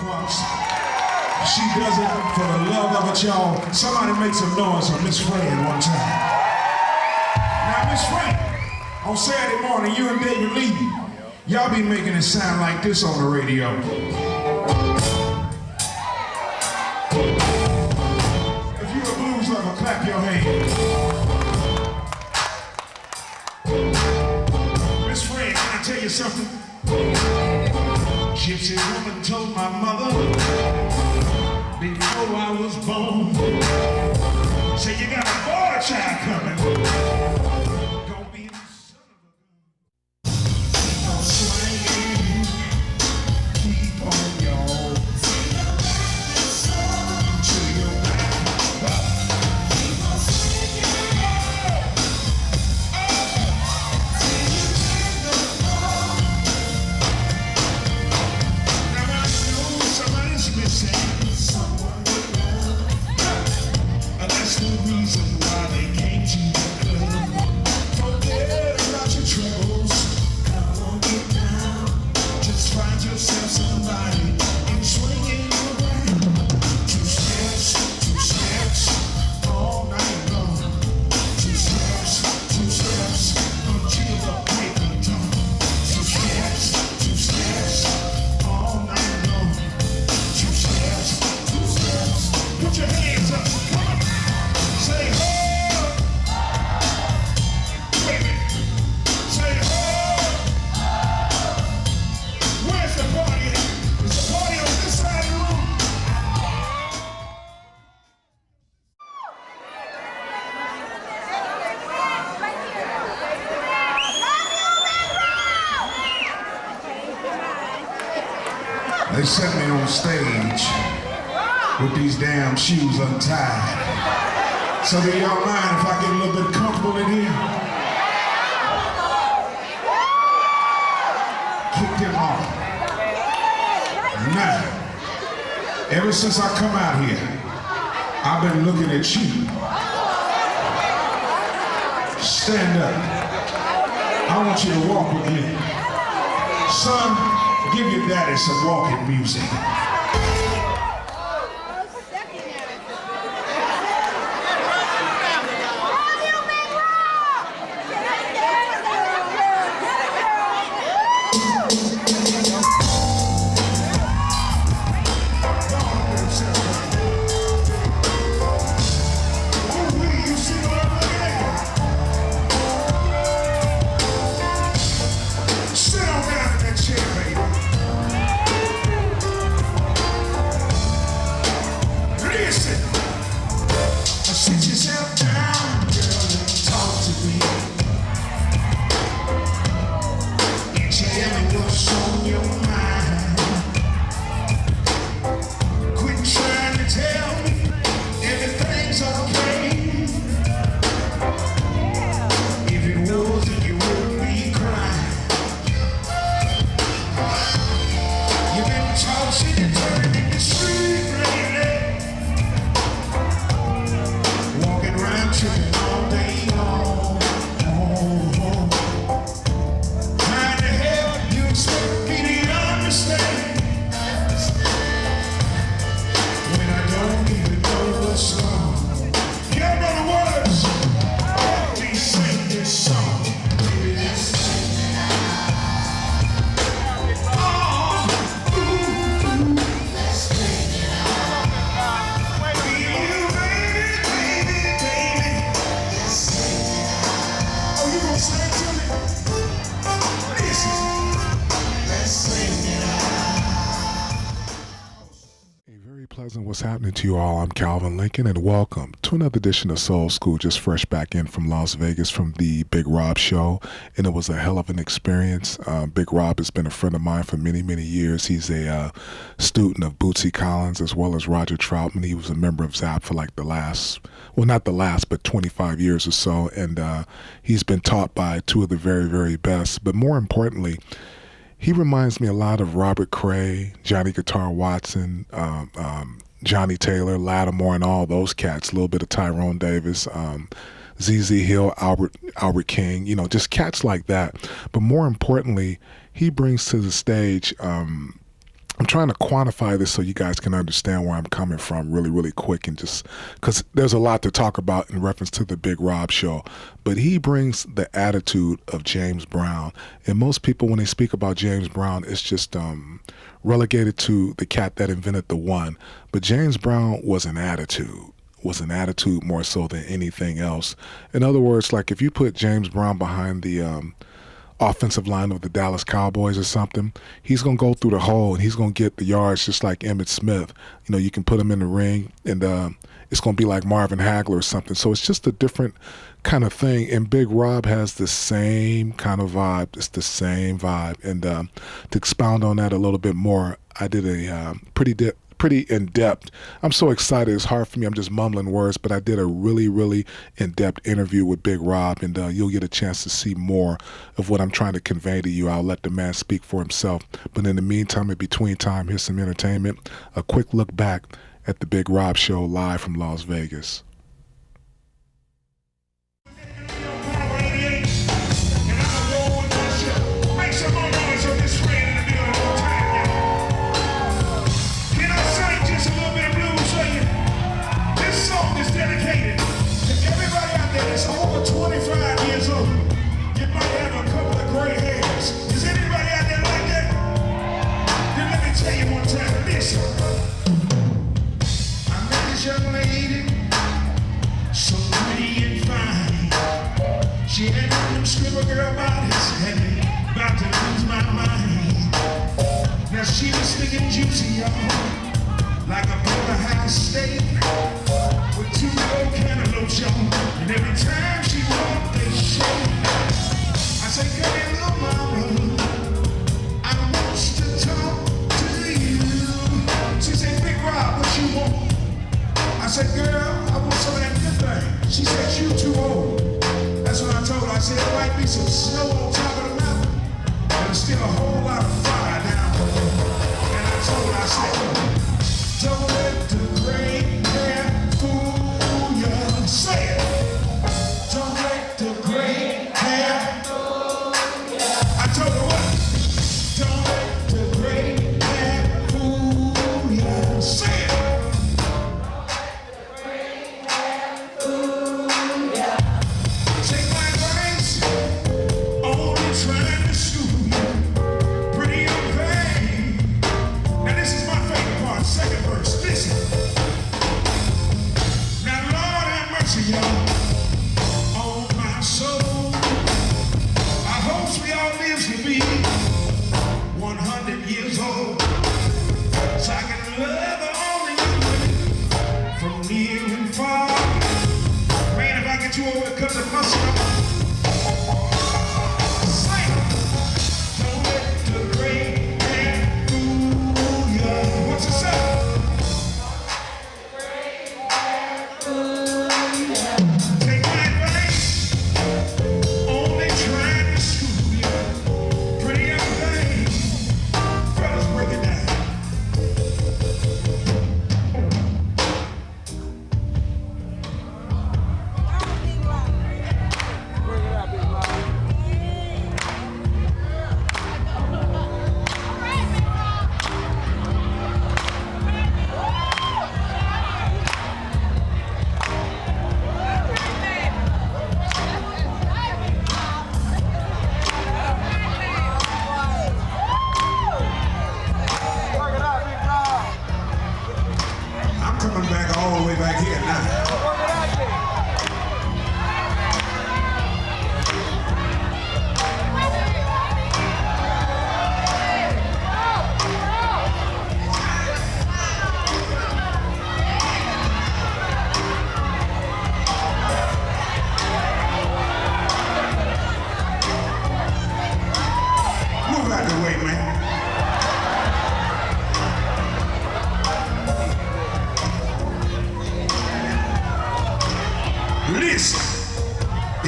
Bucks. She does it for the love of it, y'all. Somebody make some noise for Miss Fran one time. Now, Miss Fran, on Saturday morning, you and David Lee, y'all be making it sound like this on the radio. If you're a blues lover, clap your hands. Miss Fran, can I tell you something? Gypsy woman told my mother before I was born, say you got a boy child coming. Don't be the son of a gun. Keep on swinging, keep on y'all. To your back. Keep on swinging. Now I know somebody's missing. That's the reason why they came to the club. Forget about your troubles. Come on, get down. Just find yourself somebody and swing it around. Two steps, all night long. Two steps, until the break of dawn. Two steps, all night long. Two steps. Put your hands up. Come on. Say ho! Wait a minute. Say ho! Where's the party at? Is the party on this side of the room? They set me on stage with these damn shoes untied. So do y'all mind if I get a little bit comfortable in here? Kick them off. Now, ever since I come out here, I've been looking at you. Stand up. I want you to walk with me. Son, give your daddy some walking music. What's happening to you all? I'm Calvin Lincoln, and welcome to another edition of Soul School, just fresh back in from Las Vegas from the Bigg Robb show, and it was a hell of an experience. Bigg Robb has been a friend of mine for many, many years. He's a student of Bootsy Collins as well as Roger Troutman. He was a member of ZAP for like the last, well, not the last, but 25 years or so, and he's been taught by two of the very, very best. But more importantly, he reminds me a lot of Robert Cray, Johnny Guitar Watson, Johnny Taylor, Lattimore, and all those cats. A little bit of Tyrone Davis, ZZ Hill, Albert King, you know, just cats like that. But more importantly, he brings to the stage I'm trying to quantify this so you guys can understand where I'm coming from really, really quick, and just because there's a lot to talk about in reference to the Bigg Robb show. But he brings the attitude of James Brown. And most people, when they speak about James Brown, it's just relegated to the cat that invented the one. But James Brown was an attitude more so than anything else. In other words, like if you put James Brown behind the offensive line of the Dallas Cowboys or something, he's going to go through the hole and he's going to get the yards just like Emmitt Smith. You know, you can put him in the ring and it's going to be like Marvin Hagler or something. So it's just a different kind of thing. And Bigg Robb has the same kind of vibe. It's the same vibe. And to expound on that a little bit more, I did a pretty in-depth. I'm so excited. It's hard for me. I'm just mumbling words, but I did a really, really in-depth interview with Bigg Robb, and you'll get a chance to see more of what I'm trying to convey to you. I'll let the man speak for himself. But in the meantime, in between time, here's some entertainment. A quick look back at the Bigg Robb show live from Las Vegas. She had them scribble girl bodies, had me about to lose my mind. Now she was sticking juicy, y'all, like a porterhouse steak with 2 old cantaloupes, y'all. And every time she walked, they shake. I say, come here, little mama, I want to talk to you. She said, Bigg Robb, what you want? I said, girl, I want some of that good thing. She said, you too old. That's what I told her. I said, there might be some snow on top of the mountain, but there's still a whole lot of fire down below. And I told her, I said, don't let the gray hair fool you. Say it. Don't let the gray hair fool you. I told her what? Don't let the gray hair fool you. Say it.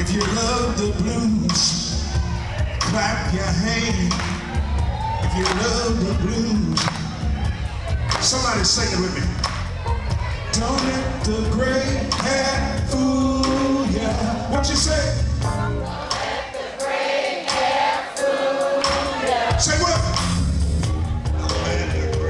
If you love the blues, clap your hand. If you love the blues, somebody sing it with me. Don't let the gray hair fool ya. What you say? Don't let the gray hair fool ya. Say what? Don't let the gray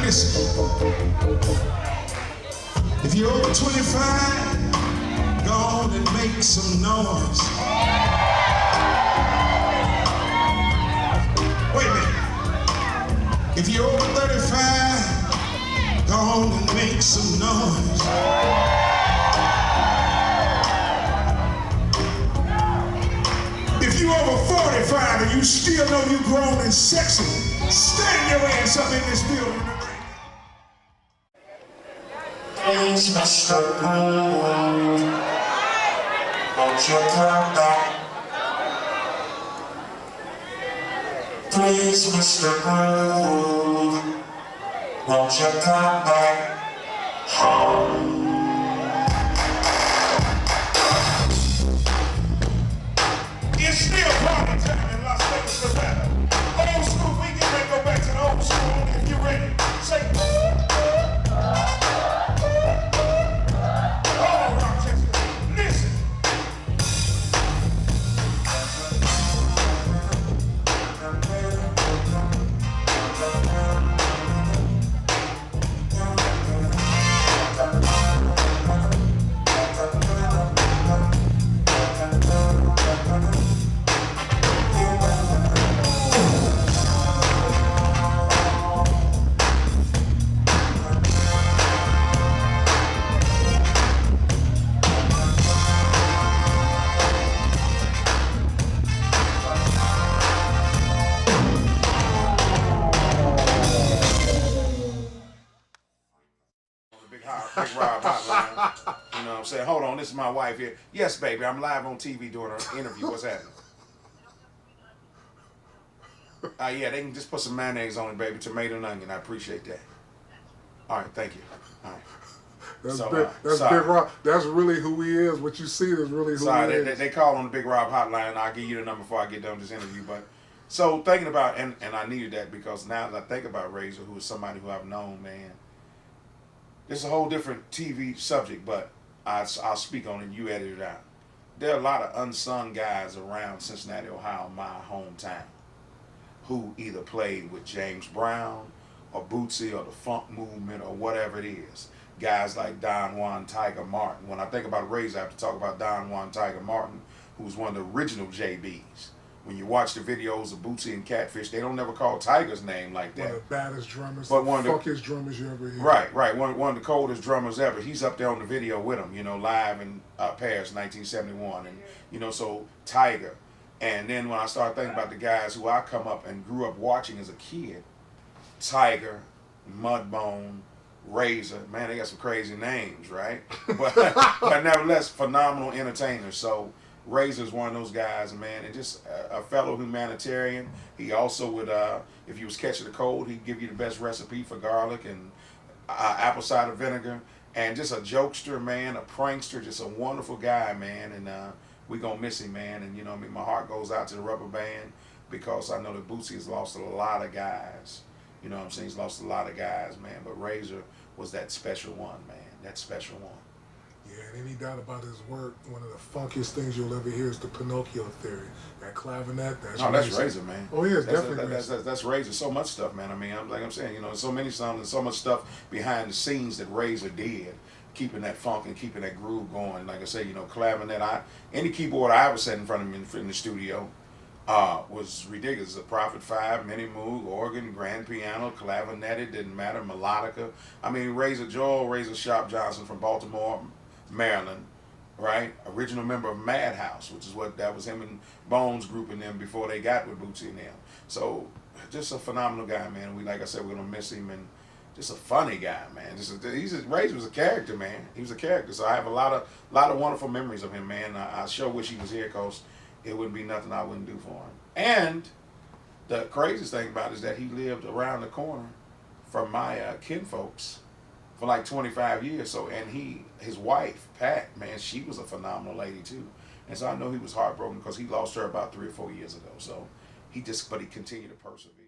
listen. If you're over 25, go on and make some noise. Wait a minute. If you're over 35, go on and make some noise. If you're over 45 and you still know you're grown and sexy, stand your ass up in this building. Please, Mr. Groove, won't you come back? Please, Mr. Groove, won't you come back home? It's still party time in Las Vegas, Nevada. Old school, we get ready to go back to the old school. If you're ready, say, hold on, Rochester. Listen. Bigg Robb hotline. You know what I'm saying? Hold on, this is my wife here. Yes, baby, I'm live on TV doing an interview. What's happening? Yeah, they can just put some mayonnaise on it, baby. Tomato and onion. I appreciate that. All right, thank you. All right. That's Bigg Robb. That's really who he is. What you see is really who he is. They call on the Bigg Robb hotline, and I'll give you the number before I get done with this interview. But so thinking about, and I needed that because now that I think about Razor, who is somebody who I've known, man, it's a whole different TV subject, but I'll speak on it and you edit it out. There are a lot of unsung guys around Cincinnati, Ohio, my hometown, who either played with James Brown or Bootsy or the funk movement or whatever it is. Guys like Don Juan Tiger Martin. When I think about Razor, I have to talk about Don Juan Tiger Martin, who was one of the original JBs. When you watch the videos of Bootsy and Catfish, they don't never call Tiger's name like that. One of the baddest drummers, but one of the funkiest drummers you ever hear. Right. One of the coldest drummers ever. He's up there on the video with him, you know, live in Paris, 1971. And, you know, so Tiger. And then when I started thinking about the guys who I come up and grew up watching as a kid, Tiger, Mudbone, Razor, man, they got some crazy names, right? But nevertheless, phenomenal entertainers. So Razor's one of those guys, man, and just a fellow humanitarian. He also would, if you was catching a cold, he'd give you the best recipe for garlic and apple cider vinegar, and just a jokester, man, a prankster, just a wonderful guy, man, and we gonna miss him, man, and you know what I mean, my heart goes out to the rubber band because I know that Bootsy has lost a lot of guys, you know what I'm saying, he's lost a lot of guys, man, but Razor was that special one, man, that special one. Yeah, and any doubt about his work, one of the funkiest things you'll ever hear is the Pinocchio theory. That clavinet, that's Razor, man. Oh, yeah, it's definitely Razor. That's Razor. So much stuff, man. I mean, like I'm saying, you know, so many songs and so much stuff behind the scenes that Razor did, keeping that funk and keeping that groove going. Like I say, you know, clavinet, any keyboard I ever set in front of me in the studio was ridiculous. A Prophet 5, Mini Moog, organ, grand piano, clavinet, it didn't matter, melodica. I mean, Razor Sharp Johnson from Baltimore, Maryland, right? Original member of Madhouse, which is that was him and Bones group and them before they got with Bootsy and them. So just a phenomenal guy, man. Like I said, we're gonna miss him, and just a funny guy, man. Razor was a character, man. He was a character. So I have a lot of wonderful memories of him, man. I sure wish he was here because it wouldn't be nothing I wouldn't do for him. And the craziest thing about it is that he lived around the corner from my kinfolks for like 25 years. So, and his wife, Pat, man, she was a phenomenal lady too. And so I know he was heartbroken because he lost her about 3 or 4 years ago. So but he continued to persevere.